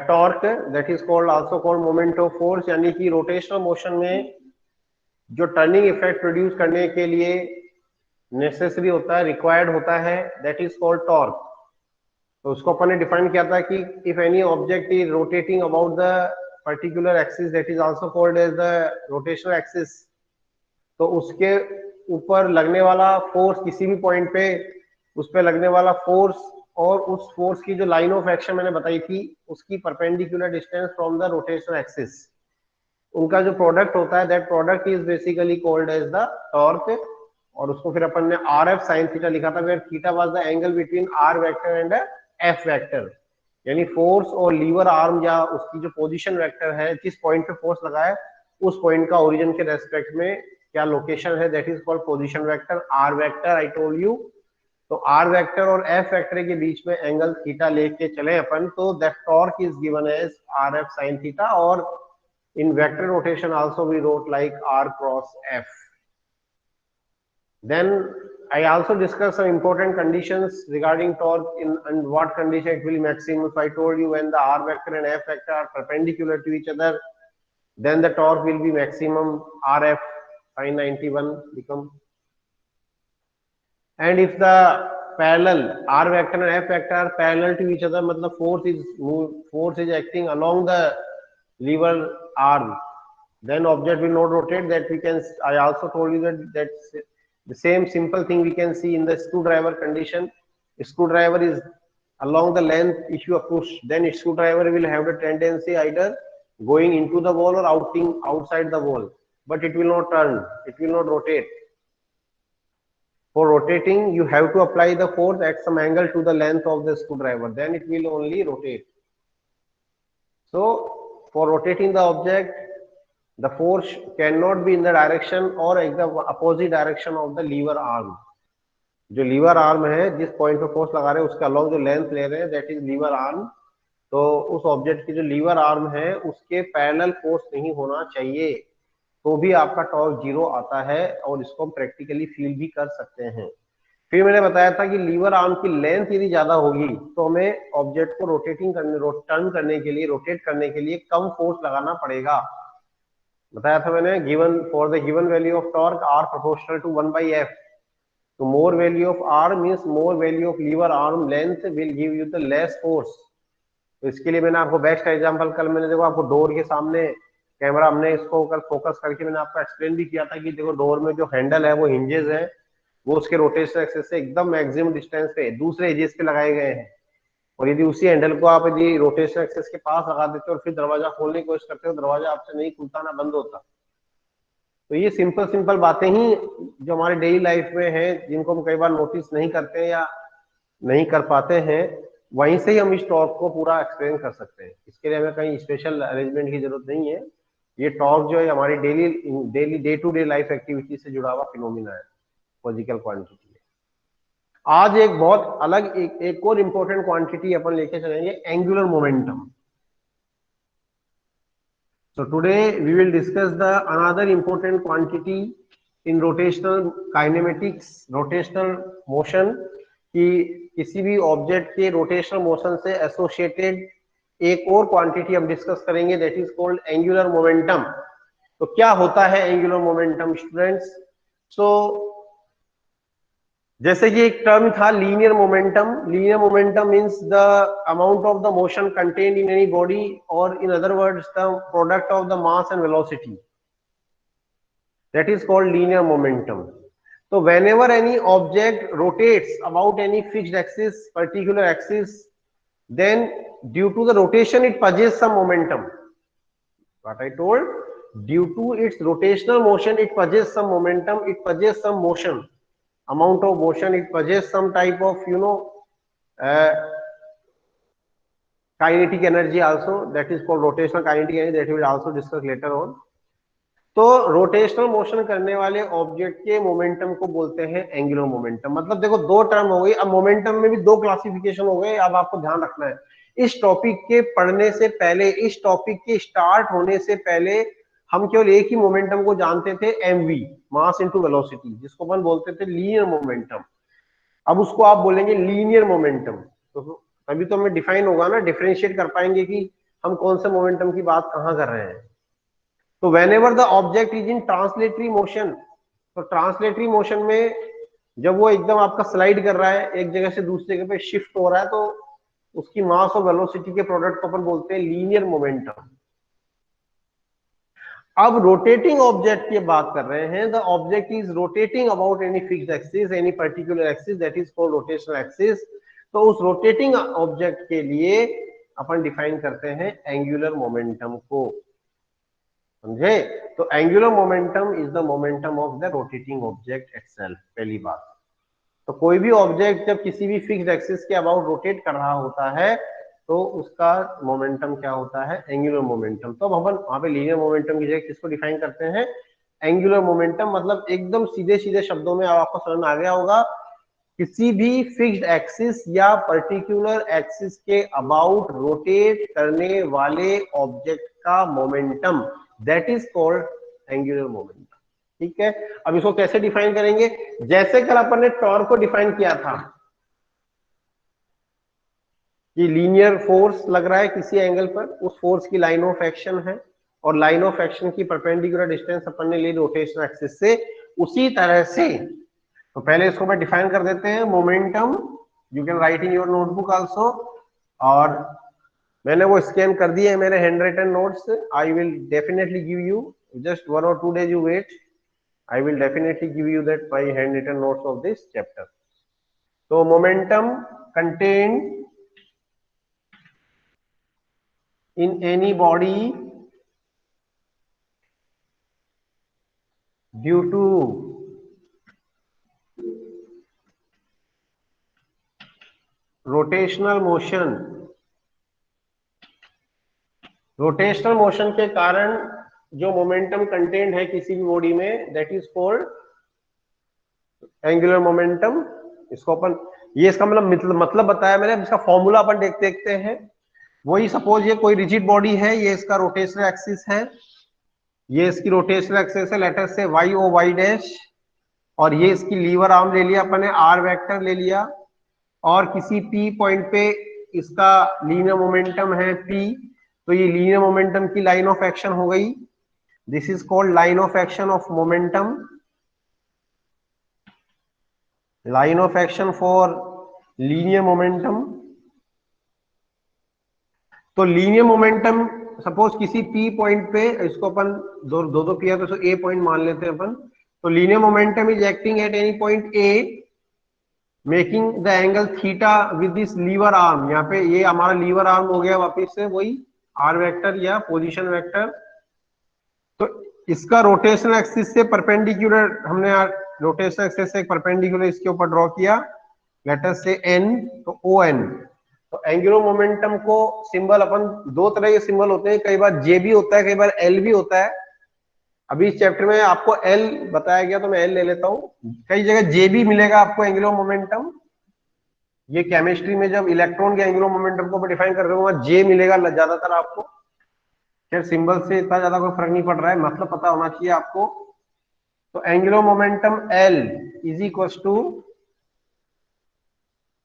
Torque that is called also called moment of force, यानी कि rotational motion में जो टर्निंग इफेक्ट प्रोड्यूस करने के लिए नेसेसरी होता है, रिक्वायर्ड होता है, दैट इज कॉल्ड टॉर्क। तो उसको अपन ने डिफाइन किया था कि if any object is rotating about the particular axis that is also called as the rotational axis, तो उसके ऊपर लगने वाला फोर्स, किसी भी पॉइंट पे उस पे लगने वाला फोर्स और उस फोर्स की जो लाइन ऑफ एक्शन मैंने बताई थी उसकी perpendicular distance from the rotational axis, उनका जो प्रोडक्ट होता है that product is basically called as the torque. और उसको फिर अपन ने आर एफ साइन थीटा लिखा था, where theta was the angle between R vector and F vector, यानी फोर्स और लीवर आर्म या उसकी जो पोजीशन वेक्टर है, जिस पॉइंट पे फोर्स लगा है उस पॉइंट का ओरिजिन के रेस्पेक्ट में क्या लोकेशन है, that is called position vector, R vector I told you. तो आर वेक्टर और एफ वेक्टर के बीच में एंगल थीटा लेके चले अपन, तो that torque is given as R F sine theta, और in vector rotation also we wrote like r cross f. Then I also discussed some important conditions regarding torque in and what condition it will be maximum. So I told you when the r vector and f vector are perpendicular to each other, then the torque will be maximum, rf sin 91 become. And if the parallel r vector and f vector are parallel to each other, matlab force is acting along the lever arm, then object will not rotate. That we can, I also told you that that's the same simple thing we can see in the screwdriver condition. A screwdriver is along the length, if you push, then a screwdriver will have the tendency either going into the wall or outside the wall, but it will not turn, it will not rotate. For rotating, you have to apply the force at some angle to the length of the screwdriver, then it will only rotate. So for rotating the object, the force cannot be in the direction or in the opposite direction of the lever arm. जो liver arm है, जिस point पे force लगा रहे हैं उसके along जो length ले रहे हैं, दैट इज लीवर आर्म। तो उस ऑब्जेक्ट की जो लीवर आर्म है उसके पैरेलल फोर्स नहीं होना चाहिए, तो भी आपका टॉर्क जीरो आता है, और इसको हम प्रैक्टिकली फील भी कर सकते हैं। फिर मैंने बताया था कि लीवर आर्म की लेंथ यदि ज्यादा होगी तो हमें ऑब्जेक्ट को टर्न करने के लिए, रोटेट करने के लिए कम फोर्स लगाना पड़ेगा। बताया था मैंने, given for the given value of torque R proportional to 1/f, तो more value of R means more value of lever arm length will give you the less force. तो इसके लिए मैंने आपको बेस्ट एग्जांपल, कल मैंने देखो आपको डोर के सामने कैमरा, हमने इसको कल फोकस करके मैंने आपको एक्सप्लेन भी किया था कि देखो डोर में जो हैंडल है वो हिंजेस है, वो उसके रोटेशनल एक्सिस से एकदम मैक्सिमम डिस्टेंस पे दूसरे एजेस पे लगाए गए हैं, और यदि उसी हैंडल को आप यदि रोटेशनल एक्सिस के पास लगा देते हो और फिर दरवाजा खोलने की कोशिश करते हो, दरवाजा आपसे नहीं खुलता ना बंद होता। तो ये सिंपल बातें ही जो हमारे डेली लाइफ में है, जिनको हम कई बार नोटिस नहीं करते हैं या नहीं कर पाते हैं, वहीं से ही हम इस टॉर्क को पूरा एक्सप्लेन कर सकते हैं। इसके लिए हमें कहीं स्पेशल अरेंजमेंट की जरूरत नहीं है। ये टॉर्क जो है हमारी daily day to day life activity से जुड़ा हुआ फिनोमिना है फिजिकल क्वांटिटी में। आज एक बहुत अलग एक और इंपॉर्टेंट क्वांटिटी अपन लेके चलेंगे, angular momentum. So today we will discuss the another important quantity in rotational kinematics, rotational motion, कि किसी भी ऑब्जेक्ट के रोटेशनल मोशन से एसोसिएटेड एक और क्वांटिटी हम डिस्कस करेंगे, that is called angular momentum. तो क्या होता है एंगुलर मोमेंटम स्टूडेंट्स? सो जैसे कि एक टर्म था linear momentum. Linear momentum means the amount of the motion contained in any body, और in other words the product of the mass and velocity, that is called linear momentum. तो whenever any object rotates about any fixed axis, particular axis, then due to the rotation it possesses some momentum. What I told, due to its rotational motion it possesses some momentum, it possesses some motion, amount of motion, it possesses some type of kinetic energy also, that is called rotational kinetic energy, that we will also discuss later on. तो rotational motion करने वाले object के momentum को बोलते हैं angular momentum. मतलब देखो दो टर्म हो गई, अब मोमेंटम में भी दो क्लासिफिकेशन हो गए, अब आपको ध्यान रखना है। इस टॉपिक के पढ़ने से पहले, इस टॉपिक के स्टार्ट होने से पहले हम केवल एक ही मोमेंटम को जानते थे, एमवी, मास इनटू वेलोसिटी, जिसको अपन बोलते थे लीनियर मोमेंटम। अब उसको आप बोलेंगे लीनियर मोमेंटम, तो तभी तो हमें डिफाइन होगा ना, डिफरेंशिएट कर पाएंगे कि हम कौन से मोमेंटम की बात कहाँ कर रहे हैं। तो when ever the object is in translatory motion, तो ट्रांसलेटरी मोशन में जब वो एकदम आपका स्लाइड कर रहा है, एक जगह से दूसरी जगह पे शिफ्ट हो रहा है, तो उसकी मास और वेलोसिटी के प्रोडक्ट को अपन बोलते हैं लीनियर मोमेंटम। अब रोटेटिंग ऑब्जेक्ट की बात कर रहे हैं, the object is rotating about any fixed axis, any particular axis, that is called rotational axis. तो उस रोटेटिंग ऑब्जेक्ट के लिए अपन डिफाइन करते हैं एंगुलर मोमेंटम को, समझे। तो angular momentum is the momentum of the rotating object itself, पहली बात। तो कोई भी ऑब्जेक्ट जब किसी भी फिक्स्ड एक्सिस के अबाउट रोटेट कर रहा होता है तो उसका मोमेंटम क्या होता है, एंगुलर मोमेंटम। तो अब अपन वहां पे लीनियर मोमेंटम की जगह किसको डिफाइन करते हैं, एंगुलर मोमेंटम। मतलब एकदम सीधे सीधे शब्दों में आपको समझ में आ गया होगा, किसी भी फिक्स्ड एक्सिस या पर्टिकुलर एक्सिस के अबाउट रोटेट करने वाले ऑब्जेक्ट का momentum, that is called angular momentum. ठीक है, अब इसको कैसे डिफाइन करेंगे, जैसे कल अपन ने टॉर्क को डिफाइन किया था कि लीनियर फोर्स लग रहा है किसी एंगल पर, उस फोर्स की लाइन ऑफ एक्शन है, और लाइन ऑफ एक्शन की परपेंडिकुलर डिस्टेंस अपन ने ली रोटेशनल एक्सिस से। उसी तरह से तो पहले इसको मैं डिफाइन कर देते हैं, momentum you can write in your notebook also, और मैंने वो स्कैन कर दिए है मेरे hand written notes. I will definitely give you, just 1 or 2 days you wait, I will definitely give you that my handwritten notes of this chapter. So momentum contained in any body due to rotational motion, rotational motion के कारण जो momentum content है किसी भी body में, that is called angular momentum. इसको अपन, ये इसका मतलब बताया मैंने, इसका फॉर्मूला अपन देखते हैं। वही सपोज ये कोई रिजिड बॉडी है, ये इसका रोटेशनल एक्सिस है, ये इसकी रोटेशनल एक्सिस है, लेटर से वाई ओ वाई डैश, और ये इसकी लीवर आर्म ले लिया अपन ने, आर वेक्टर ले लिया, और किसी पी पॉइंट पे इसका लीनियर मोमेंटम है पी, तो ये लीनियर मोमेंटम की लाइन ऑफ एक्शन हो गई, this is called line of action of momentum, line of action for linear momentum. तो लीनियर मोमेंटम सपोज किसी पी पॉइंट पे, इसको अपन दो पी है तो ए पॉइंट मान लेते हैं अपन, तो linear momentum is acting at any point A making the angle theta with this lever arm. यहाँ पे ये हमारा लीवर आर्म हो गया वापिस से वही आर वेक्टर या पोजीशन वेक्टर। तो इसका रोटेशनल एक्सिस से परपेंडिकुलर, हमने रोटेशनल एक्सिस से परपेंडिकुलर इसके ऊपर ड्रॉ किया, लेटर से एन, तो ओ एन। तो एंगुलर मोमेंटम को सिंबल अपन, दो तरह के सिंबल होते हैं, कई बार जे भी होता है, कई बार एल भी होता है। अभी इस चैप्टर में आपको एल बताया गया तो मैं एल ले लेता हूं, कई जगह जे भी मिलेगा आपको एंगुलर मोमेंटम। ये केमिस्ट्री में जब इलेक्ट्रॉन के एंगुलर मोमेंटम को डिफाइन कर रहे हो वहां जे मिलेगा ज्यादातर आपको। खैर सिंबल से इतना ज्यादा कोई फर्क नहीं पड़ रहा है, मतलब पता होना चाहिए आपको। तो angular momentum L is equal to,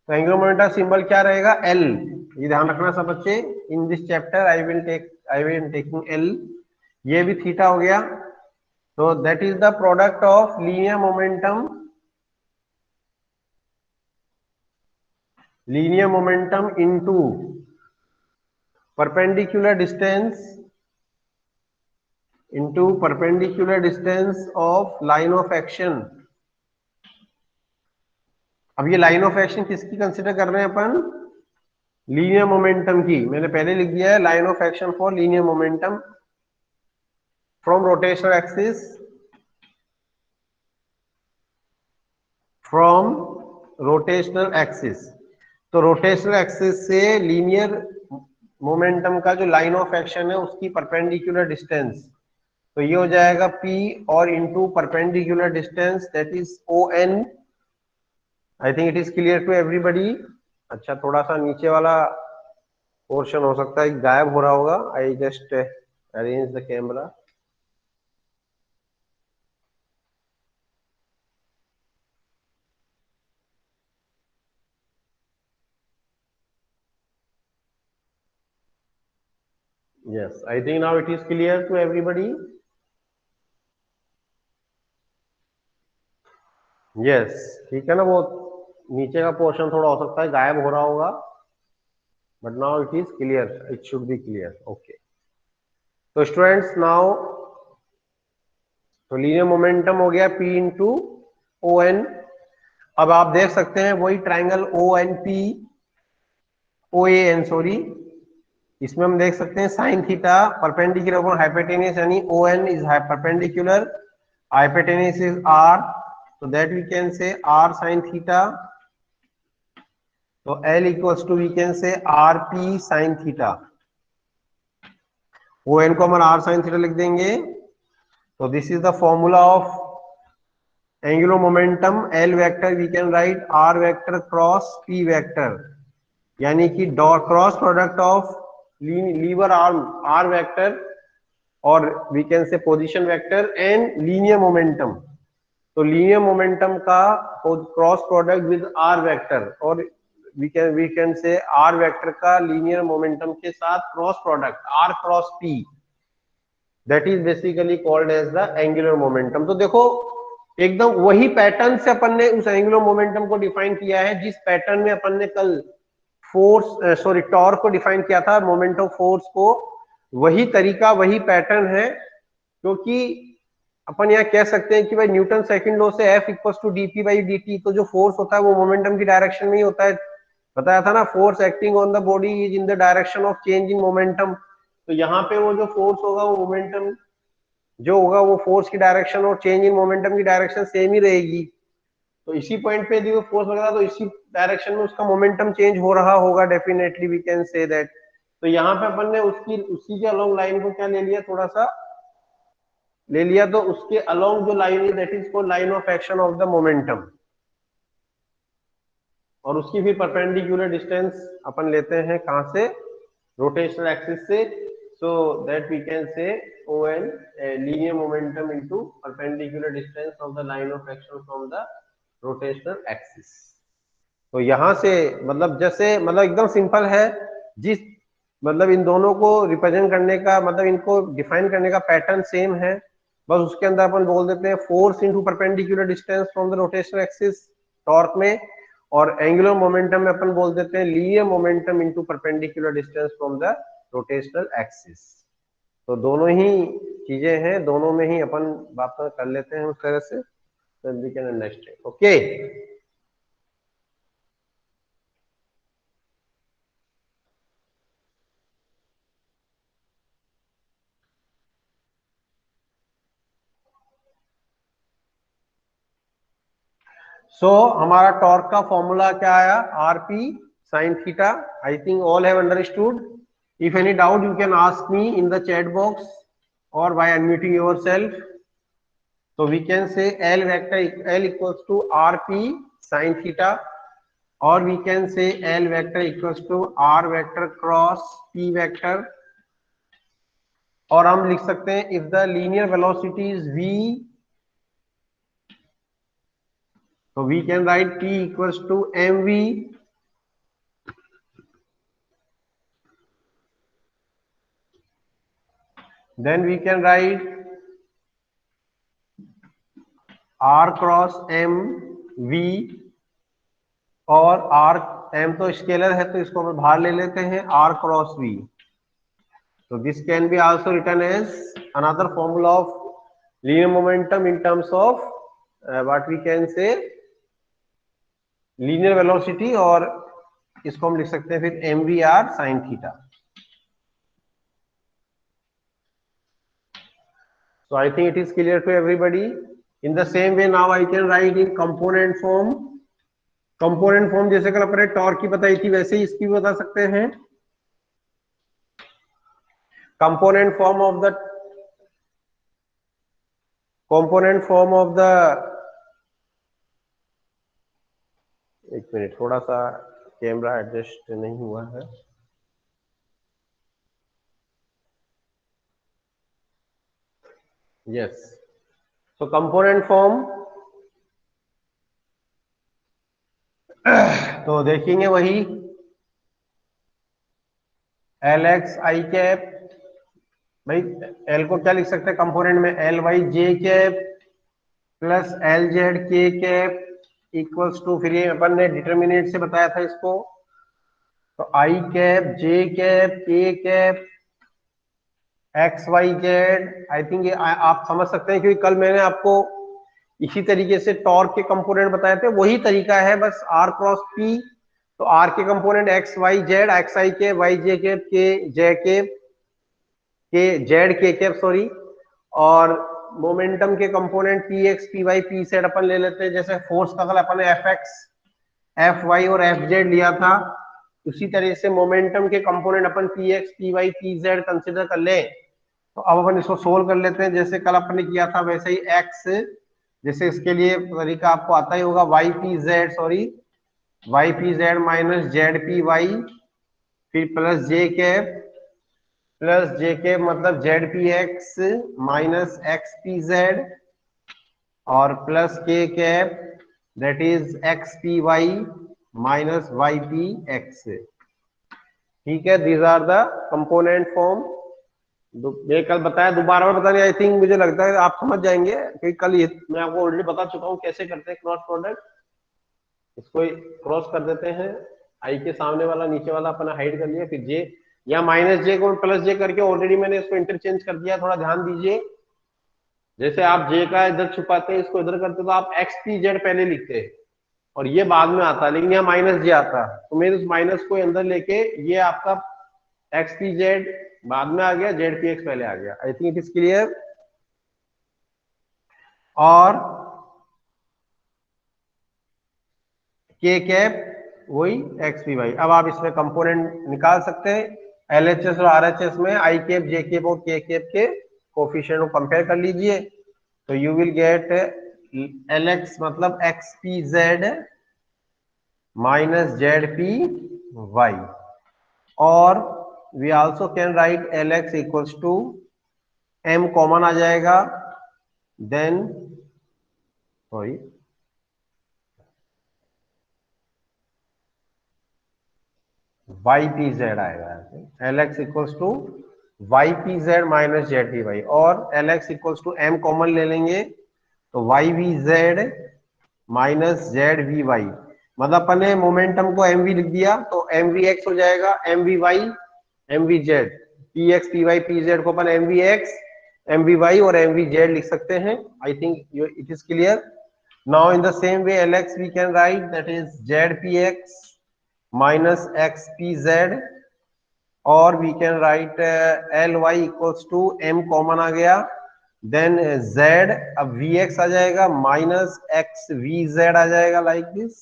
तो एंगुलर मोमेंटम सिंबल क्या रहेगा, एल। ये ध्यान रखना सब बच्चे, in this chapter I will taking L. ये भी थीटा हो गया, तो that is the product of linear momentum, linear momentum into perpendicular distance into perpendicular distance of line of action। अब ये लाइन ऑफ एक्शन किसकी कंसिडर कर रहे हैं अपन, लीनियर मोमेंटम की। मैंने पहले लिख दिया है line of action for linear momentum from rotational axis, from rotational axis. तो रोटेशनल एक्सिस से लीनियर मोमेंटम का जो लाइन ऑफ एक्शन है उसकी परपेंडिकुलर डिस्टेंस, तो ये हो जाएगा P और into perpendicular distance, that is O N. I think it is clear to everybody. अच्छा, थोड़ा सा नीचे वाला पोर्शन हो सकता है गायब हो रहा होगा, I just arrange the camera. Yes, I think now it is clear to everybody. Yes, ठीक है ना, वो नीचे का पोर्शन थोड़ा हो सकता है गायब हो रहा होगा, but now it is clear, it should be clear. Okay, तो स्टूडेंट्स नाउ, तो लीनियर मोमेंटम हो गया P इंटू ओ एन. अब आप देख सकते हैं वही triangle O N P, O A N sorry, इसमें हम देख सकते हैं sine theta perpendicular upon hypotenuse, यानी O N is perpendicular, hypotenuse is R, so that we can say r sin theta. तो L equals to we can say rp sin theta. O N को हम r sin theta लिख देंगे. तो this is the formula of angular momentum. L vector we can write r vector cross p vector, यानी कि cross product of lever arm r vector और we can say position vector and linear momentum. तो linear momentum का cross product with R vector, और we can say R vector का linear momentum के साथ cross product R cross P, that is basically called as the angular momentum. तो देखो एकदम वही पैटर्न से अपन ने उस एंगुलर मोमेंटम को डिफाइन किया है जिस पैटर्न में अपन ने कल फोर्स सॉरी टॉर्क को डिफाइन किया था, मोमेंट ऑफ फोर्स को. वही तरीका वही पैटर्न है, क्योंकि अपन यहाँ कह सकते हैं कि भाई न्यूटन सेकंड लॉ से F equals to dp by dt, तो जो फोर्स होता है वो मोमेंटम की डायरेक्शन में ही होता है. बताया था ना, force acting on the body is in the direction of change in momentum. तो यहाँ पे वो जो फोर्स होगा वो मोमेंटम जो होगा वो फोर्स की डायरेक्शन और चेंज इन मोमेंटम की डायरेक्शन सेम ही रहेगी. तो इसी पॉइंट पे यदि वो फोर्स लगा तो इसी डायरेक्शन में उसका मोमेंटम चेंज हो रहा होगा, definitely we can say that. तो यहाँ पे अपन ने उसकी उसी के अलोंग लाइन को क्या ले लिया, थोड़ा सा ले लिया, तो उसके अलोंग जो लाइन है that is called line of action of the momentum, और उसकी भी परपेंडिकुलर डिस्टेंस अपन लेते हैं कहां से, रोटेशनल एक्सिस से. So that we can say O N linear momentum into perpendicular distance of the line of action from the rotational axis. तो यहां से मतलब जैसे मतलब एकदम सिंपल है, जिस मतलब इन दोनों को रिप्रेजेंट करने का मतलब इनको डिफाइन करने का पैटर्न सेम है, बस उसके अंदर अपन बोल देते हैं force into perpendicular distance from the rotational axis torque में, और एंगुलर मोमेंटम में अपन बोल देते हैं linear momentum into perpendicular distance from the rotational axis. तो दोनों ही चीजें हैं, दोनों में ही अपन बात कर लेते हैं उस तरह से, so we can understand. Okay. सो हमारा टॉर्क का फॉर्मूला क्या आया, RP sine theta. I think all have understood. If any doubt you can ask me in the chat box और बाय अनम्यूटिंग योरसेल्फ. तो we can say L vector L equals to RP sine theta, और we can say L vector equals to R vector cross P vector. और हम लिख सकते हैं if the linear velocity is v, so we can write P equals to mv, then we can write r cross m v, और r m तो scalar है तो इसको हम बाहर ले लेते हैं r cross v. So this can be also written as another formula of linear momentum in terms of what we can say linear velocity, और इसको हम लिख सकते हैं फिर mvr sin theta. So I think it is clear to everybody. In the same way now I can write in component form. Component form जैसे कल अपने टॉर्क की बताई थी वैसे ही इसकी भी बता सकते हैं. कंपोनेंट फॉर्म ऑफ द एक मिनट, थोड़ा सा कैमरा एडजस्ट नहीं हुआ है. यस, तो कंपोनेंट फॉर्म तो देखेंगे वही एल एक्स आई कैप भाई एल को क्या लिख सकते हैं कंपोनेंट में, L Y J cap plus L Z K cap equals to, फिर ये अपन ने डिटर्मिनेट से बताया था इसको, तो I cap J cap K cap X Y Z. I think ये आप समझ सकते हैं क्योंकि कल मैंने आपको इसी तरीके से टॉर्क के कंपोनेंट बताए थे, वही तरीका है बस आर क्रॉस पी। तो आर के component X Y Z, X I K, Y J K J K Z K cap sorry, और मोमेंटम के component P X P Y P Z अपन ले लेते हैं। जैसे फोर्स का कल अपन ने एफ एक्स एफ वाई और एफ जेड लिया था, उसी तरह से मोमेंटम के कंपोनेंट अपन P X P Y P Z consider कर ले। तो अब अपन इसको सोल्व कर लेते हैं, जैसे कल अपन ने किया था वैसे ही एक्स, जैसे इसके लिए तरीका आपको आता ही होगा, Y P Z sorry Y P Z minus Z P Y, फिर प्लस जे के मतलब Z P X minus X P Z, और plus K cap that is X P Y minus Y P X. ठीक है, these are the component form. मैं कल बताया, दोबारा में बताने आई थिंक मुझे लगता है आप समझ जाएंगे, क्योंकि कल ये मैं आपको ऑलरेडी बता चुका हूँ कैसे करते हैं क्रॉस प्रोडक्ट। इसको क्रॉस कर देते हैं, आई के सामने वाला नीचे वाला अपना हाइड कर लिया, फिर जे या माइनस जे को प्लस जे करके ऑलरेडी मैंने इसको इंटरचेंज कर दिया, थोड़ा ध्यान दीजिए। जैसे आप जे का इधर छुपाते हैं इसको इधर करते तो आप एक्स पी जेड पहले लिखते हैं और ये बाद में आता, लेकिन यहाँ माइनस जे आता, तो मैं उस माइनस को अंदर लेके ये आपका एक्स पी जेड बाद में आ गया, जेड पी एक्स पहले आ गया। आई थिंक इट इज क्लियर। और के कैप वही एक्स पी वाई। अब आप इसमें कंपोनेंट निकाल सकते हैं, एलएचएस और आरएचएस में आई कैप जे कैप और के कैप के कोफिशिएंट को कंपेयर कर लीजिए, तो you will get L X मतलब X P Z minus Z P Y, और we also can write L X equals to M common आ जाएगा, then sorry Y P Z आएगा, L X equals to Y P Z minus Z P Y, और L X equals to M common ले लेंगे तो Y V Z minus Z V Y, मतलब अपन ने मोमेंटम को एम वी लिख दिया तो एम वी एक्स हो जाएगा, M V Y M V Z, P X P Y P Z को अपन M V X M V Y और एम वी जेड लिख सकते हैं। I think it is clear. Now in the same way L X we can write that is Z P X minus X P Z, और we can write L Y equals to M common आ गया, then z अब vx आ जाएगा minus x V Z आ जाएगा like this.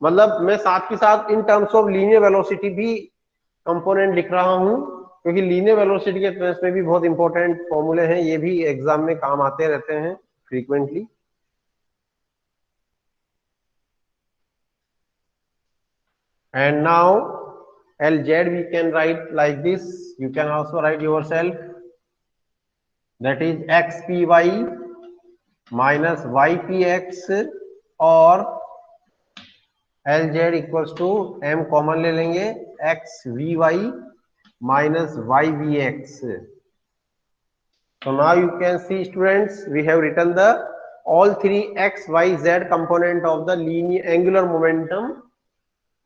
मतलब मैं साथ के साथ in terms of linear velocity भी कंपोनेंट लिख रहा हूं, क्योंकि लीनियर वेलोसिटी के टर्म्स में भी बहुत इंपॉर्टेंट फॉर्मूले हैं, ये भी एग्जाम में काम आते रहते हैं frequently. And now lz we can write like this, you can also write yourself, that is xpy minus Y P X, और L Z equals to M common ले लेंगे X V Y minus Y V X. So now you can see students, we have written the all three x y z component of the linear angular momentum।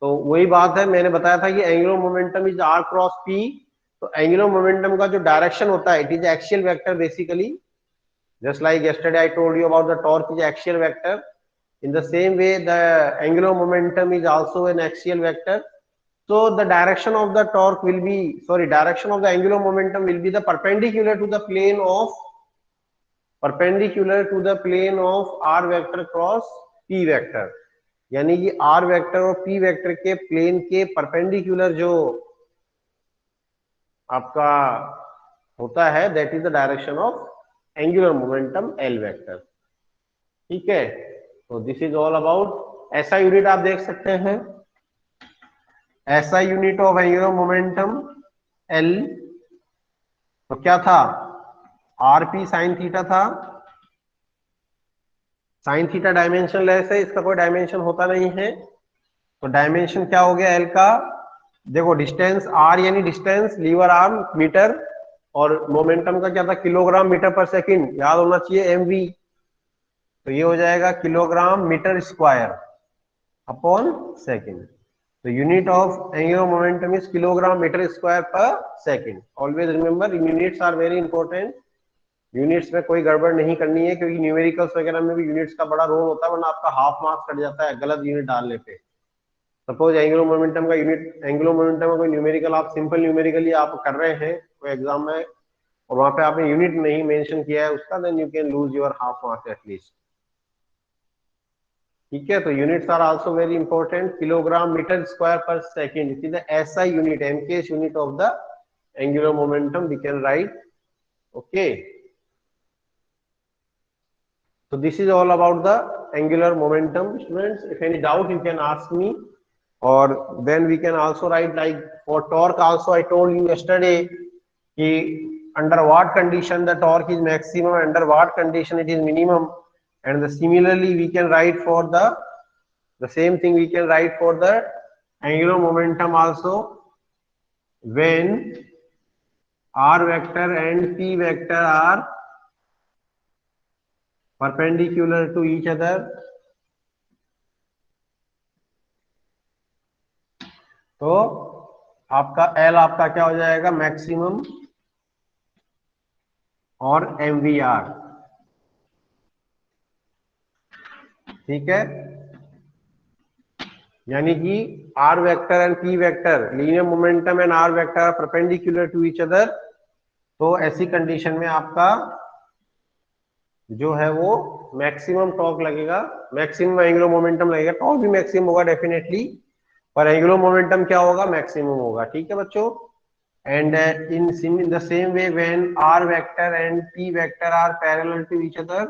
तो वही बात है, मैंने बताया था कि angular momentum is R cross P, तो angular momentum का जो डायरेक्शन होता है it is axial vector basically, just like yesterday I told you about the torque is axial vector, in the same way the angular momentum is also an axial vector. So the direction of the torque will be, sorry, direction of the angular momentum will be the perpendicular to the plane of r vector cross p vector, यानी कि r vector और p vector के plane के perpendicular जो आपका होता है that is the direction of angular momentum L vector. ठीक है, तो दिस इज ऑल अबाउट। ऐसा यूनिट आप देख सकते हैं, ऐसा unit of angular momentum L, तो क्या था, आर पी साइन थीटा था, साइन थीटा डायमेंशन लेस है, इसका कोई डायमेंशन होता नहीं है, तो डायमेंशन क्या हो गया एल का, देखो डिस्टेंस आर यानी डिस्टेंस लीवर आर्म मीटर, और मोमेंटम का क्या था, किलोग्राम मीटर पर सेकंड, याद होना चाहिए एमवी। तो ये हो जाएगा kilogram metre square upon second. तो unit of angular momentum is kilogram metre square per second. Always remember units are very important. Units में कोई गड़बड़ नहीं करनी है, क्योंकि न्यूमेरिकल्स वगैरह में भी यूनिट्स का बड़ा रोल होता है, वरना आपका हाफ मार्क्स कट जाता है गलत यूनिट डालने पे। सपोज एंगुलर मोमेंटम का यूनिट, एंगुलर मोमेंटम का कोई न्यूमेरिकल आप सिंपल न्यूमेरिकली आप कर रहे हैं कोई एग्जाम में, और वहां पे आपने यूनिट नहीं मेंशन किया है उसका, then you can lose your half marks at least. ठीक है, तो units are also very important. Kilogram metre square per second, it is the SI unit, MKS unit of the angular momentum we can write. Okay, so this is all about the angular momentum students. If any doubt you can ask me, or then we can also write like for torque also I told you yesterday कि under what condition the torque is maximum, under what condition it is minimum, and similarly we can write for the same thing we can write for the angular momentum also, when r vector and p vector are perpendicular to each other, तो आपका L आपका क्या हो जाएगा, maximum और MVR। ठीक है, यानी कि R vector and P vector, linear momentum and R vector are perpendicular to each other. तो ऐसी कंडीशन में आपका जो है वो मैक्सिमम टॉर्क लगेगा, मैक्सिमम एंगुलर मोमेंटम लगेगा। टॉर्क भी मैक्सिमम होगा डेफिनेटली, पर एंगुलर मोमेंटम क्या होगा, मैक्सिमम होगा। ठीक है बच्चों, and in the same way when r vector and p vector are parallel to each other,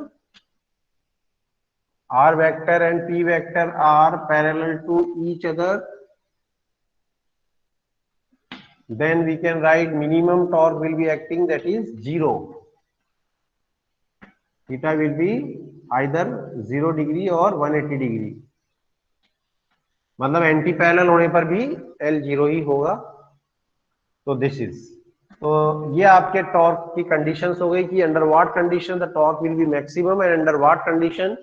r vector and p vector are parallel to each other, then we can write minimum torque will be acting, that is 0. Theta will be either 0 degree or 180 degree, मतलब anti parallel होने पर भी L 0 ही होगा। तो this is, तो ये आपके torque की कंडीशंस हो गई कि under what condition the torque will be maximum and under what condition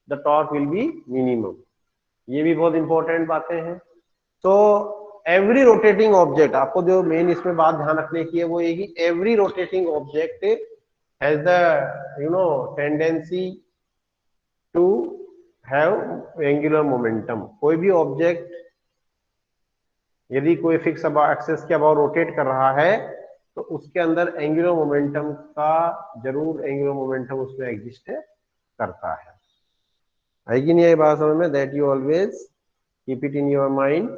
the torque will be minimum. ये भी बहुत इंपॉर्टेंट बातें हैं। तो एवरी रोटेटिंग ऑब्जेक्ट, आपको जो मेन इसमें बात ध्यान रखने की है वो ये कि every rotating object has the tendency to have angular momentum. कोई भी ऑब्जेक्ट यदि कोई फिक्स एक्सिस के अबाउट रोटेट कर रहा है तो उसके अंदर एंगुलर मोमेंटम का जरूर एंगुलर मोमेंटम उसमें एग्जिस्ट करता है कि नहीं? ये बात समझ में, that you always keep it in your mind.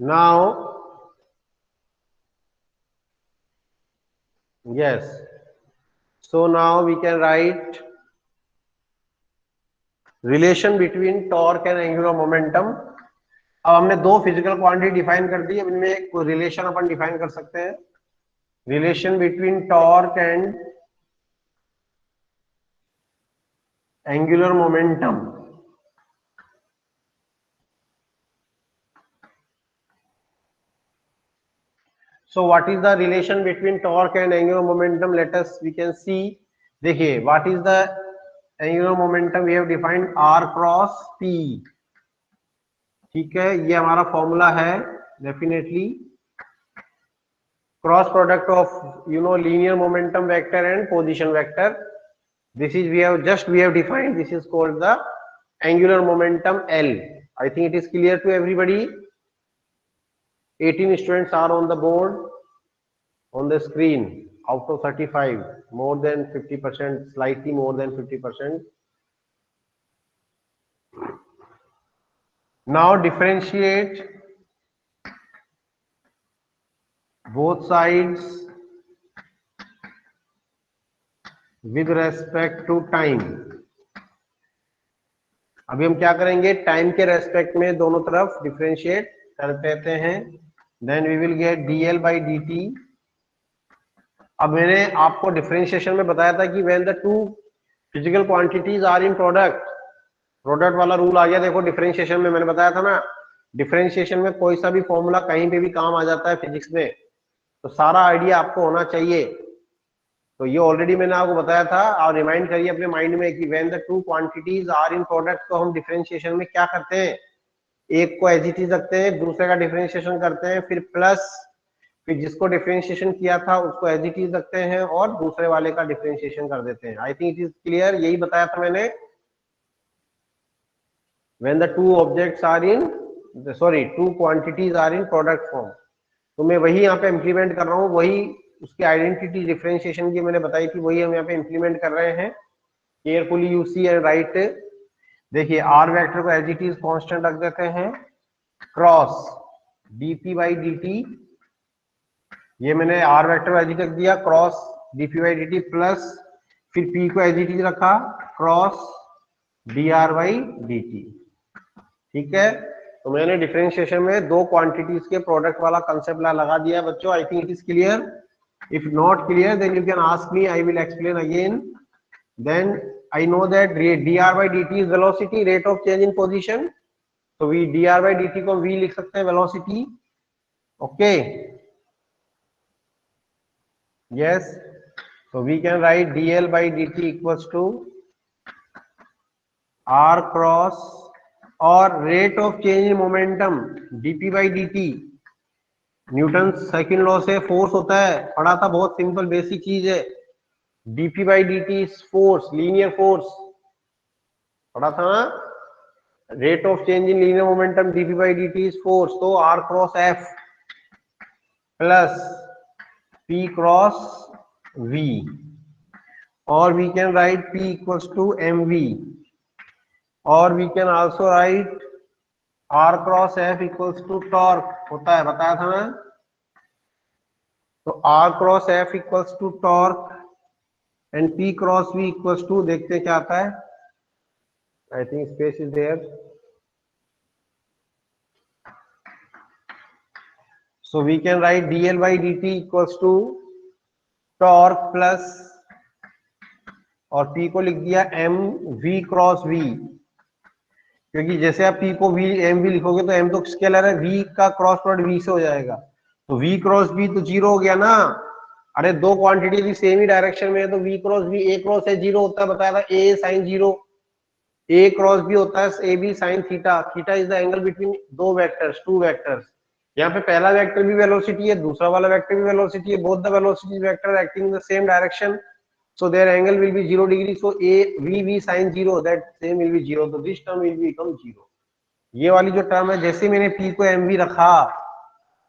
Now, yes, so now we can write relation between torque and angular momentum। अब हमने दो फिजिकल क्वांटिटी डिफाइन कर दी, अब इनमें एक रिलेशन अपन डिफाइन कर सकते हैं, relation between torque and angular momentum. So what is the relation between torque and angular momentum? Let us, we can see, देखिए what is the angular momentum? We have defined R cross P। ठीक है, ये हमारा formula है definitely, cross product of linear momentum vector and position vector. This is we have defined, this is called the angular momentum L। I think it is clear to everybody। 18 students are on the board, on the screen out of 35, more than 50%, slightly more than 50%। Now differentiate both sides with respect to time. अभी हम क्या करेंगे, time के respect में दोनों तरफ differentiate कर देते हैं। Then we will get dl by dt। अब मैंने आपको डिफरेंशिएशन में बताया था कि when the two physical quantities are in product, product वाला रूल आ गया। देखो डिफरेंशिएशन में मैंने बताया था ना, डिफरेंशिएशन में कोई सा भी फॉर्मूला कहीं पे भी काम आ जाता है फिजिक्स में, तो सारा आइडिया आपको होना चाहिए। तो ये ऑलरेडी मैंने आपको बताया था, और रिमाइंड करिए अपने माइंड में कि when the two quantities are in product, तो हम डिफरेंशिएशन में क्या करते हैं, एक को एज इट इज रखते हैं, दूसरे का डिफरेंशिएशन करते हैं, फिर प्लस, फिर जिसको डिफरेंशिएशन किया था उसको एज इट इज रखते हैं और दूसरे वाले का डिफरेंशिएशन कर देते हैं। I think it is clear, यही बताया था मैंने। when the two objects are in two quantities are in product form, तो मैं वही यहाँ पे इम्प्लीमेंट कर रहा हूँ, वही उसकी आइडेंटिटी डिफरेंशिएशन की मैंने बताई थी, वही हम यहाँ पे इम्प्लीमेंट कर रहे हैं। Carefully you see and write. देखिए आर वेक्टर को एज इट इज कांस्टेंट रख देते हैं, क्रॉस dp by dt, ये मैंने आर वेक्टर एज इट रख दिया, cross dp by dt plus, फिर p को एज इट इज रखा, क्रॉस dr by dt। ठीक है, तो मैंने डिफरेंशिएशन में दो क्वांटिटीज के प्रोडक्ट वाला कंसेप्ट लगा दिया है बच्चों। I think it is clear. If not clear then you can ask me, I will explain again. Then I know that dr by dt is velocity, rate of change in position, तो we dr by dt को v लिख सकते हैं velocity. Okay, yes, so we can write dl by dt equals to r cross और rate of change in momentum dp by dt, Newton second law से force होता है, पढ़ा था, बहुत सिंपल बेसिक चीज है। dp by dt is force, linear force, पढ़ा था ना। Rate of change in linear momentum dp by dt is force, तो r cross f plus p cross v, और we can write p equals to mv, और we can also write r cross f equals to torque होता है, बताया था मैं। तो r cross f equals to torque and p cross v equals to, देखते हैं क्या आता है। I think space is there, so we can write dl by dt equals to torque plus, और p को लिख दिया m v क्रॉस v, क्योंकि जैसे आप p को v m v लिखोगे तो m तो स्केलर है, v का क्रॉस प्रोडक्ट v से हो जाएगा, तो v क्रॉस v तो जीरो हो गया ना। अरे दो क्वांटिटी भी सेम ही डायरेक्शन में है तो v cross v, a cross है जीरो होता है, बताया था, a sine zero, a cross b होता है a b sine theta, theta is the angle between दो वेक्टर्स, टू वेक्टर्स। यहाँ पे पहला वेक्टर भी वेलोसिटी है, दूसरा वाला वेक्टर भी वेलोसिटी है, both the velocity vector acting in the same direction, so their angle will be 0 degree, so a v sin 0, that same will be 0, so this term will become 0। ये वाली जो term है, जैसे मैंने p को mv रखा,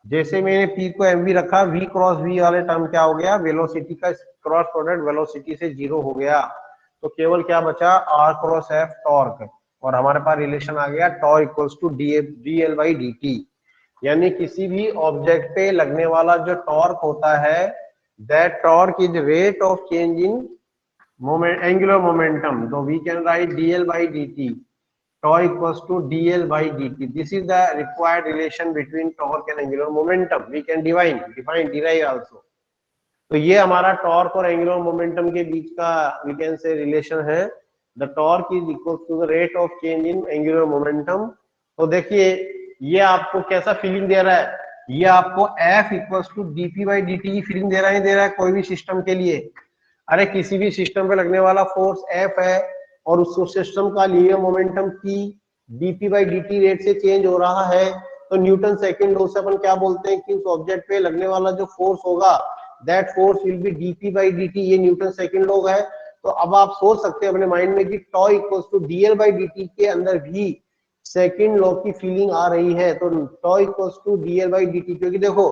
जैसे मैंने p को mv रखा, v क्रॉस v वाले टर्म क्या हो गया, वेलोसिटी का क्रॉस प्रोडक्ट वेलोसिटी से 0 हो गया, तो केवल क्या बचा, r क्रॉस f टॉर्क, और हमारे पास रिलेशन आ गया torque equals to dl by dt, यानी किसी भी ऑब्जेक्ट पे लगने वाला जो टॉर्क होता है, that torque is rate of change in moment, angular momentum, so we can write dl by dt, torque equals to dl by dt, this is the required relation between torque and angular momentum, we can derive also। तो ये हमारा torque और angular momentum के बीच का we can say relation है, the torque is equal to the rate of change in angular momentum. तो देखिए ये आपको कैसा फीलिंग दे रहा है, ये आपको F equals to dp by dt की फीलिंग दे रहा है, दे रहा है कोई भी सिस्टम के लिए। अरे किसी भी सिस्टम पे लगने वाला फोर्स F है और उस सिस्टम का linear momentum P dp by dt rate से चेंज हो रहा है, तो न्यूटन सेकंड लॉ से अपन क्या बोलते हैं कि उस ऑब्जेक्ट पे लगने वाला जो फोर्स होगा that force will be dp by dt, ये न्यूटन सेकंड लॉ है। तो अब आप सोच सकते हैं अपने माइंड में कि tau equals to dl by dt के अंदर भी सेकंड लॉ की फीलिंग आ रही है, तो tau equals to dl by dt, क्योंकि देखो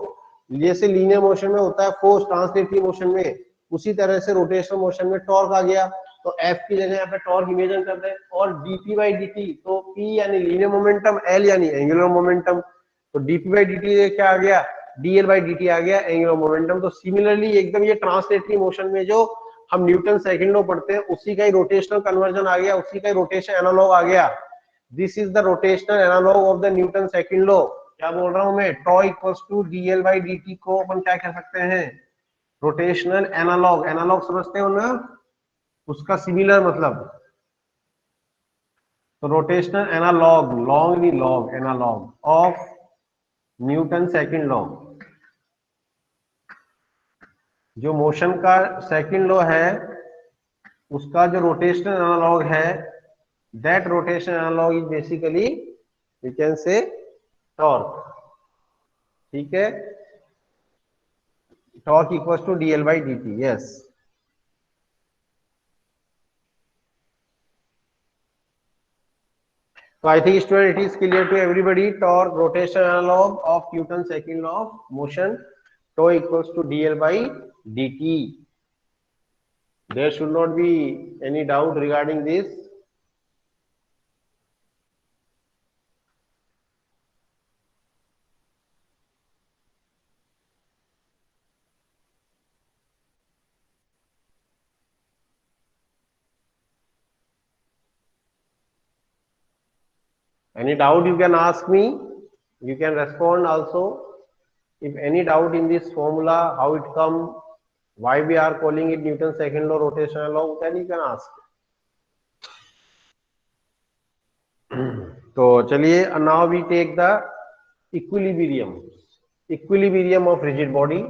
जैसे लीनियर मोशन में होता है फोर्स ट्रांसलेटरी मोशन में, उसी तरह से रोटेशनल मोशन में टॉर्क आ गया, तो एफ की जगह यहाँ पे टॉर्क इमेजिन कर दें, और डीपी बाई डी तो पी यानी लीनियर मोमेंटम, एल यानी एंगुलर मोमेंटम, तो डीपी बाई डी क्या आ गया, डीएल बाई डी आ गया एंगुलर मोमेंटम। तो सिमिलरली एकदम ये ट्रांसलेटरी मोशन में जो हम न्यूटन सेकंड लॉ पढ़ते हैं उसी का ही रोटेशनल कन्वर्जन आ गया, उसी का ही रोटेशन एनालॉग आ गया। This is the rotational analogue of the Newton second law. क्या बोल रहा हूं मैं, tau equals to DL by D को अपन क्या कह सकते हैं, रोटेशनल एनालॉग। एनालॉग समझते हो ना, उसका सिमिलर मतलब, तो रोटेशनल एनालॉग, लॉन्ग नहीं log, analog of Newton second law. जो मोशन का सेकंड लॉ है उसका जो रोटेशनल एनालॉग है, that rotational analog is basically we can say torque. ठीक है, torque equals to DL by by. Yes, so I think student it is clear to everybody, torque rotation analog of Newton's second law of motion, tau equals to dl by dt. There should not be any doubt regarding this. Any doubt you can ask me, you can respond also. If any doubt in this formula, how it come, why we are calling it Newton's second law rotational law, then you can ask. तो चलिए, now we take the equilibrium of rigid body.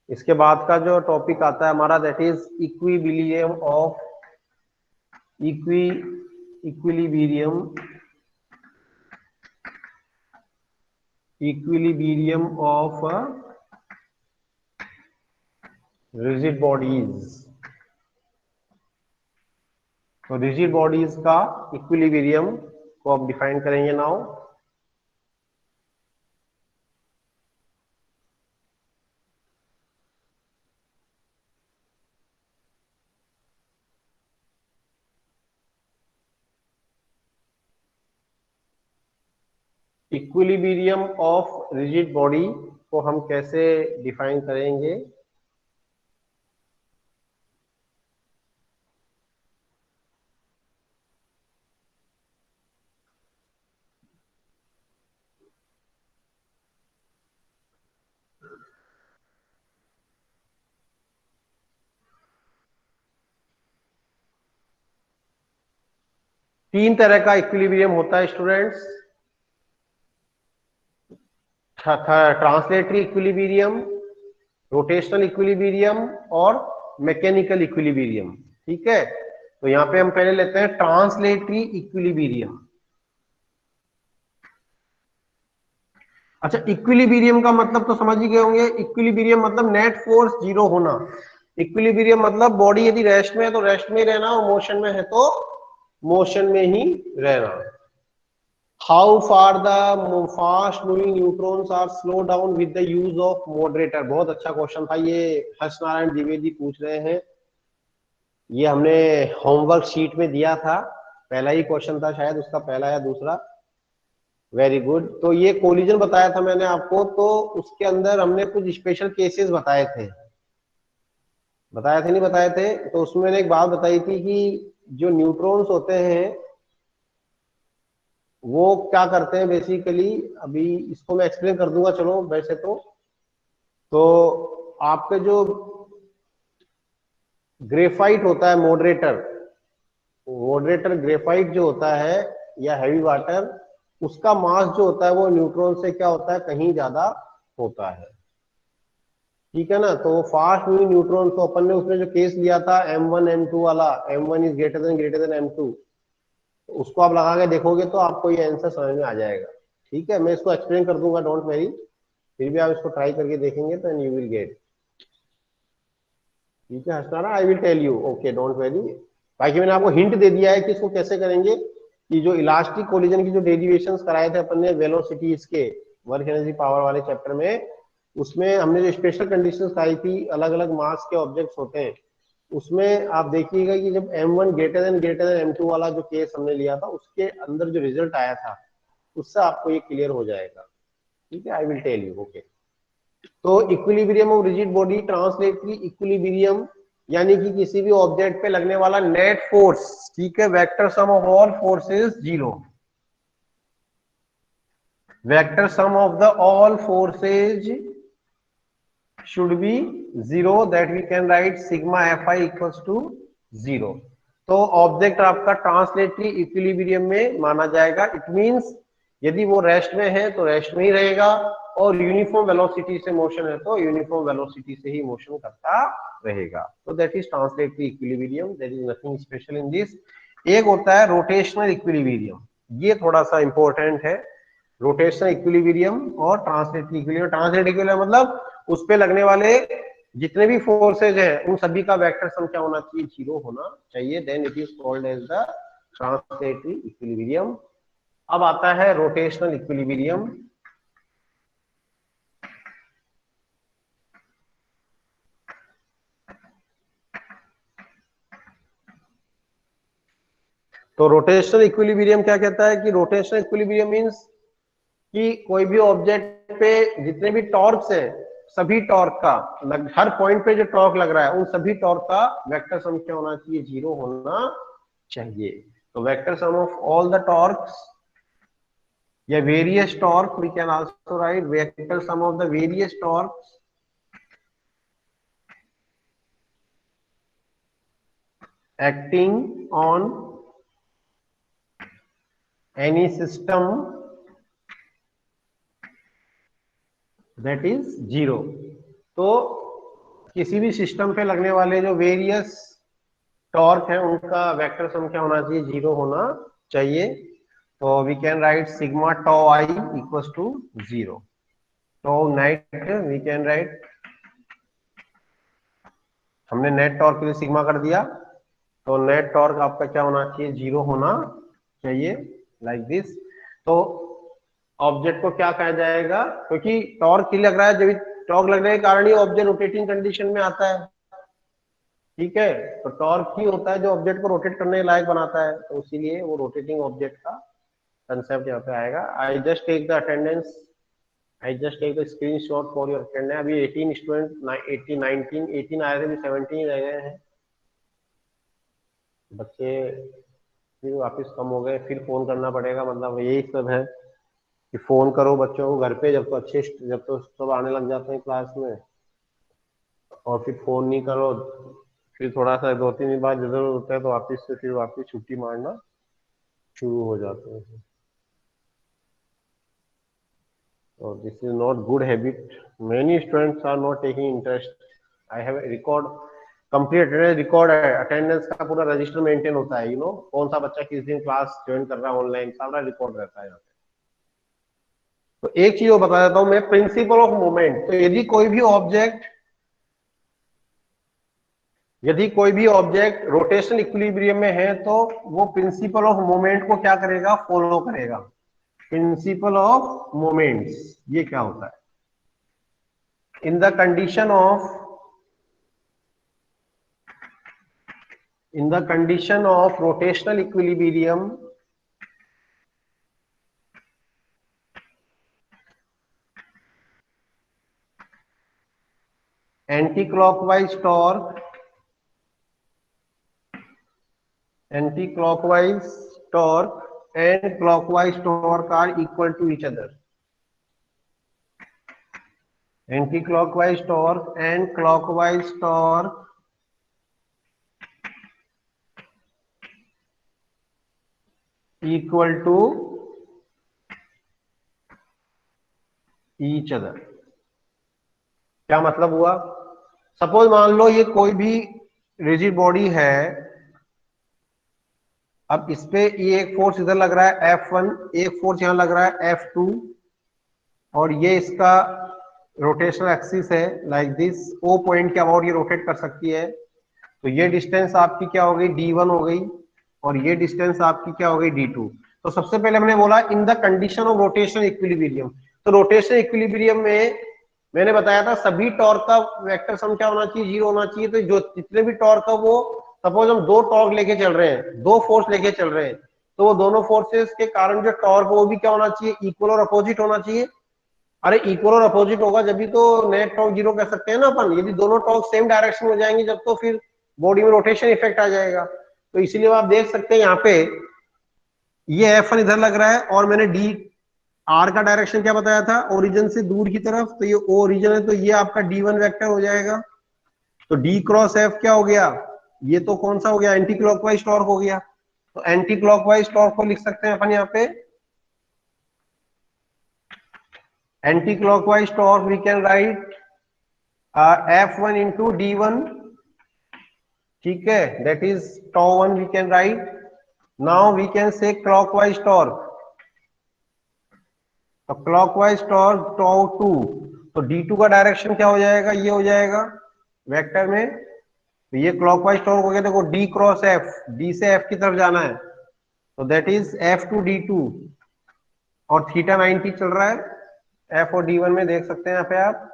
इसके बाद का जो topic आता है हमारा, that is equilibrium of rigid bodies. तो रिजिड बॉडीज का इक्विलिब्रियम को आप डिफाइन करेंगे now. Equilibrium of rigid body को हम कैसे डिफाइन करेंगे, तीन तरह का इक्विलिब्रियम होता है students, translatory equilibrium, rotational equilibrium और मैकेनिकल इक्विलिब्रियम। ठीक है, तो यहां पे हम पहले लेते हैं ट्रांसलेटरी इक्विलिब्रियम। अच्छा, इक्विलिब्रियम का मतलब तो समझ ही गए होंगे। इक्विलिब्रियम मतलब नेट फोर्स जीरो होना। इक्विलिब्रियम मतलब बॉडी यदि रेस्ट में है तो रेस्ट में ही रहना, और मोशन में है तो मोशन में ही रहना। How far the fast moving neutrons are slow down with the use of moderator. बहुत अच्छा क्वेश्चन था ये, हर्ष नारायण द्विवेदी पूछ रहे हैं। ये हमने होमवर्क शीट में दिया था, पहला ही क्वेश्चन था शायद, उसका पहला या दूसरा। Very good. तो ये कोलिजन बताया था मैंने आपको, तो उसके अंदर हमने कुछ स्पेशल केसेस बताए थे, नहीं बताए थे? तो उसमें मैंने एक बात बताई थी कि जो न्यूट्रॉन्स होते हैं वो क्या करते हैं बेसिकली, अभी इसको मैं एक्सप्लेन कर दूंगा। चलो वैसे तो आपके जो ग्रेफाइट होता है, मॉडरेटर ग्रेफाइट जो होता है या हैवी वाटर, उसका मास जो होता है वो न्यूट्रॉन से क्या होता है, कहीं ज्यादा होता है। ठीक है ना, तो फास्ट मूविंग न्यूट्रॉन, तो अपन ने उसमें जो केस लिया था M1 M2 वाला, M1 is greater than M2, उसको आप लगा के देखोगे तो आपको ये आंसर समझ में आ जाएगा। ठीक है, मैं इसको एक्सप्लेन कर दूंगा, डोंट वेरी, फिर भी आप इसको ट्राई करके देखेंगे तो यू विल गेट। ठीक है Harshnara, I will tell you, okay don't worry. बाकी मैंने आपको हिंट दे दिया है कि इसको कैसे करेंगे, कि जो इलास्टिक कोलिजन की जो डेरिवेशंस कराए थे अपन ने वेलोसिटीज के वर्क एनर्जी पावर वाले चैप्टर में, उसमें हमने जो स्पेशल कंडीशंस आई थी, अलग अलग मास के ऑब्जेक्ट्स होते हैं उसमें आप देखिएगा कि जब m1 ग्रेटर देन m2 वाला जो केस हमने लिया था, उसके अंदर जो रिजल्ट आया था उससे आपको ये क्लियर हो जाएगा। ठीक है, I will tell you. Okay, तो equilibrium of rigid body translatory equilibrium यानी कि किसी भी ऑब्जेक्ट पे लगने वाला नेट फोर्स, ठीक है, vector sum of all forces zero, vector sum of the all forces should be zero, that we can write sigma fi equals to zero। तो ऑब्जेक्ट आपका ट्रांसलेटरी इक्विलिब्रियम में माना जाएगा। इट मींस यदि वो rest में है तो रेस्ट में ही रहेगा, और यूनिफॉर्म वेलोसिटी से मोशन है तो यूनिफॉर्म वेलोसिटी से ही मोशन करता रहेगा। तो that is translatory equilibrium, there is nothing special in this. एक होता है रोटेशनल इक्विलिब्रियम, ये थोड़ा सा इंपॉर्टेंट है। रोटेशनल इक्विलिब्रियम और ट्रांसलेटरी इक्विलिब्रियम। ट्रांसलेटरी इक्विलिब्रियम मतलब उस पे लगने वाले जितने भी फोर्सेज हैं उन सभी का वेक्टर सम क्या होना चाहिए, जीरो होना चाहिए, then it is called as the translatory equilibrium. अब आता है रोटेशनल इक्विलिब्रियम। तो रोटेशनल इक्विलिब्रियम क्या कहता है कि रोटेशनल इक्विलिब्रियम मींस कि कोई भी ऑब्जेक्ट पे जितने भी टॉर्क्स है, सभी टॉर्क का हर पॉइंट पे जो टॉर्क लग रहा है उन सभी टॉर्क का वेक्टर सम क्या होना चाहिए, जीरो होना चाहिए। तो vector sum of all the torques या various torque, we can also write vector sum of the various torques acting on any system that is zero. तो किसी भी सिस्टम पे लगने वाले जो वेरियस टॉर्क है उनका वेक्टर सम क्या होना चाहिए, जीरो होना चाहिए। तो we can write sigma tau I equals to zero. Tau net we can write, हमने नेट टॉर्क के लिए सिग्मा कर दिया, तो नेट टॉर्क आपका क्या होना चाहिए, जीरो होना चाहिए, लाइक दिस। तो ऑब्जेक्ट को क्या कहा जाएगा, क्योंकि टॉर्क ही लग रहा है, जब टॉर्क लगने के कारण ही ऑब्जेक्ट रोटेटिंग कंडीशन में आता है। ठीक है, तो टॉर्क ही होता है जो ऑब्जेक्ट को रोटेट करने लायक बनाता है, तो इसीलिए वो रोटेटिंग ऑब्जेक्ट का कंसेप्ट यहाँ पे आएगा। I just take the attendance, I just take the screenshot for your attendance. अभी 18 स्टूडेंट, 18 19 18 आए थे, अभी 17 रह गए हैं बच्चे, फिर वापस कम हो गए, फिर फोन करना पड़ेगा। मतलब यही सब है कि फोन करो बच्चों को घर पे, जब तो सब आने लग जाते हैं क्लास में, और फिर फोन नहीं करो, फिर थोड़ा सा 2-3 दिन बाद जरूरत होता है तो वापस से फिर वापस छुट्टी मारना शुरू हो जाते हैं। और this is not good habit, many students are not taking interest. I have record, complete attendance record है, अटेंडेंस का पूरा रजिस्टर मेंटेन होता है, कौन सा बच्चा किस दिन क्लास ज्वाइन कर रहा है, ऑनलाइन सारा रिकॉर्ड रहता है यहाँ पे। तो एक चीज और बता देता हूं मैं, प्रिंसिपल ऑफ मोमेंट। तो यदि कोई भी ऑब्जेक्ट रोटेशनल इक्विलिब्रियम में है तो वो प्रिंसिपल ऑफ मोमेंट को क्या करेगा, फॉलो करेगा। प्रिंसिपल ऑफ मोमेंट्स ये क्या होता है, in the condition of rotational equilibrium anti clockwise torque and clockwise torque are equal to each other. Anti-clockwise torque and clockwise torque equal to each other। क्या मतलब हुआ, सपोज मान लो ये कोई भी रिजिड बॉडी है, अब इस पे ये एक फोर्स इधर लग रहा है F1, एक फोर्स यहां लग रहा है F2, और ये इसका रोटेशनल एक्सिस है लाइक दिस। O पॉइंट के अबाउट ये रोटेट कर सकती है, तो ये डिस्टेंस आपकी क्या हो गई, D1 हो गई, और ये डिस्टेंस आपकी क्या हो गई, D2। तो सबसे पहले हमने बोला in the condition of rotational equilibrium. तो रोटेशनल इक्विलिब्रियम में मैंने बताया था सभी टॉर्क का वेक्टर सम क्या होना चाहिए, 0 होना चाहिए। तो जो जितने भी टॉर्क का वो, सपोज हम दो टॉर्क लेके चल रहे हैं, दो फोर्स लेके चल रहे हैं, तो वो दोनों फोर्सेस के कारण जो टॉर्क वो भी क्या होना चाहिए, इक्वल और अपोजिट होना चाहिए। अरे इक्वल और अपोजिट होगा जब भी तो नेट टॉर्क 0 कह सकते हैं ना अपन। यदि दोनों टॉर्क सेम डायरेक्शन में हो जाएंगे जब, तो फिर बॉडी में रोटेशन इफेक्ट आ जाएगा। तो इसीलिए आप देख सकते हैं यहाँ पे ये F1 इधर लग रहा है और मैंने डी आर का डायरेक्शन क्या बताया था, ओरिजिन से दूर की तरफ, तो ये ओ ओरिजिन है, तो ये आपका D1 वेक्टर हो जाएगा। तो D क्रॉस F क्या हो गया, ये तो कौन सा हो गया, एंटी क्लॉकवाइज टॉर्क हो गया। तो एंटी क्लॉकवाइज टॉर्क को लिख सकते हैं अपन यहाँ पे, anti clockwise torque we can write F1 into D1, ठीक है, that is tau1 we can write. Now we can say clockwise torque, तो क्लॉकवाइज टॉर्क tau2, तो D2 का डायरेक्शन क्या हो जाएगा, ये हो जाएगा वेक्टर में। तो ये क्लॉकवाइज टॉर्क हो गया, देखो D क्रॉस F, D से F की तरफ जाना है, तो दैट इज F2 D2, और थीटा 90 चल रहा है F और D1 में, देख सकते हैं यहाँ पे आप,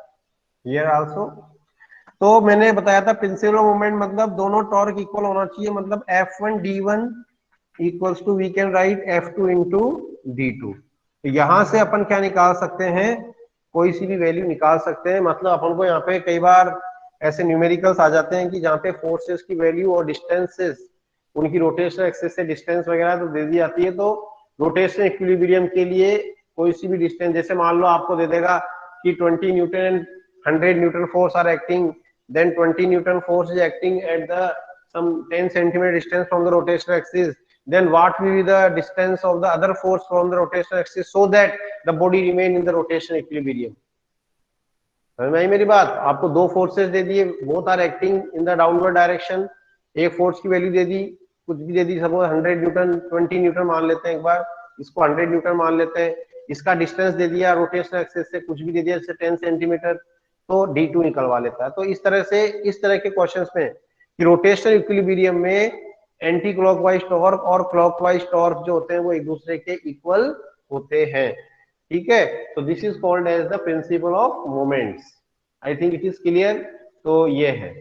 हियर आल्सो। तो मैंने बताया था प्रिंसिपल मोमेंट मतलब दोनों टॉर्क इक्वल होना चाहिए, मतलब F1 D1 equals to we can write F2 into D2। तो यहां से अपन क्या निकाल सकते हैं, कोई सी भी वैल्यू निकाल सकते हैं। मतलब अपन को यहाँ पे कई बार ऐसे न्यूमेरिकल्स आ जाते हैं कि जहाँ पे फोर्सेस की वैल्यू और डिस्टेंसेस, उनकी रोटेशनल एक्सिस से डिस्टेंस वगैरह तो दे दी जाती है। तो रोटेशनल इक्विलिब्रियम के लिए कोई सी भी डिस्टेंस, जैसे मान लो आपको दे देगा कि 20 newton and 100 newton force are acting, then 20 Newton force is acting at the some 10 centimeter distance from the rotational axis, then what will be the distance of the other force from the rotational axis so that the body remain in the rotational equilibrium। समझ में आई मेरी बात? आपको दो forces दे दिए, both are acting in the downward direction. एक force की वैल्यू दे दी, कुछ भी दे दी, सपोज 100 न्यूटन, 20 न्यूटन मान लेते हैं, एक बार इसको 100 न्यूटन मान लेते हैं, इसका डिस्टेंस दे दिया रोटेशनल एक्सिस से, कुछ भी दे दिया, जैसे 10 सेंटीमीटर, तो D2 निकलवा लेता है। तो इस तरह से, इस तरह के क्वेश्चंस में कि रोटेशनल इक्विलिब्रियम में एंटी क्लॉकवाइज टॉर्क और क्लॉकवाइज टॉर्क जो होते हैं वो एक दूसरे के इक्वल होते हैं, ठीक है। तो this is called as the principle of moments. I think it is clear. तो ये है,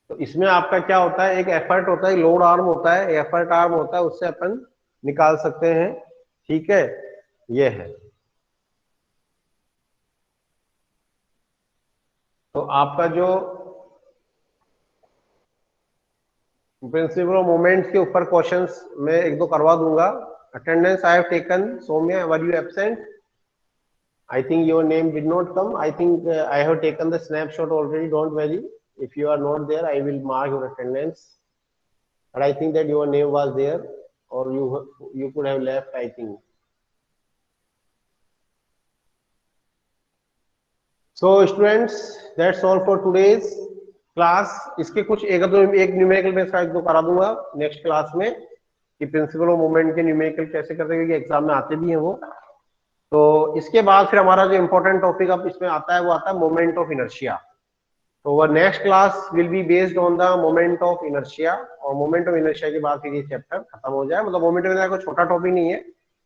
तो इसमें आपका क्या होता है, एक एफर्ट होता है, लोड आर्म होता है, एफर्ट आर्म होता है, उससे अपन निकाल सकते हैं, ठीक है, ये है। तो आपका जो प्रिंसिपल ऑफ मोमेंट्स के ऊपर क्वेश्चंस मैं एक दो करवा दूंगा। Attendance I have taken, Saumya were you absent? I think your name did not come. I think I have taken the snapshot already. Don't worry. If you are not there, I will mark your attendance. But I think that your name was there, or you could have left, I think. So students, that's all for today's class. इसके कुछ एक numerical मैं शायद दो करा दूंगा next class में, कि प्रिंसिपल ऑफ मूवमेंट के न्यूमेरिकल कैसे करते हैं, क्योंकि एग्जाम में आते भी हैं वो। तो इसके बाद फिर हमारा जो इंपॉर्टेंट टॉपिक अब इसमें आता है वो आता है मोमेंट ऑफ इनर्शिया। तो वो next class will be based on the moment of inertia, और मोमेंट ऑफ इनर्शिया के बाद फिर ये चैप्टर खत्म हो जाए। मतलब मोमेंट ऑफ इनर्शिया कोई छोटा टॉपिक नहीं है,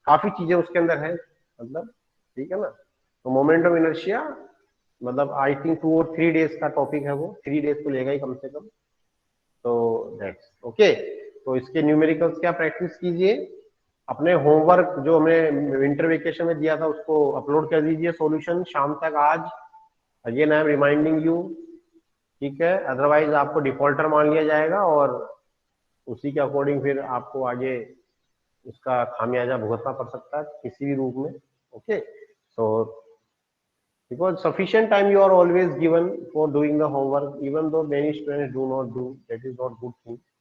काफी चीजें उसके अंदर है, मतलब, ठीक है ना। तो मोमेंट ऑफ इनर्शिया मतलब आई थिंक 2 और 3 डेज का टॉपिक है वो, 3 डेज तो लेगा ही कम से कम। तो दैट्स ओके। तो इसके न्यूमेरिकल्स क्या प्रैक्टिस कीजिए, अपने होमवर्क जो हमें विंटर वेकेशन में दिया था उसको अपलोड कर दीजिए सॉल्यूशन शाम तक आज। Again I am reminding you, ठीक है, अदरवाइज आपको डिफॉल्टर मान लिया जाएगा और उसी के अकॉर्डिंग फिर आपको आगे उसका खामियाजा भुगतना पड़ सकता है किसी भी रूप में। Okay, so because sufficient time you are always given for doing the homework, even though many students do not do, that is not good thing.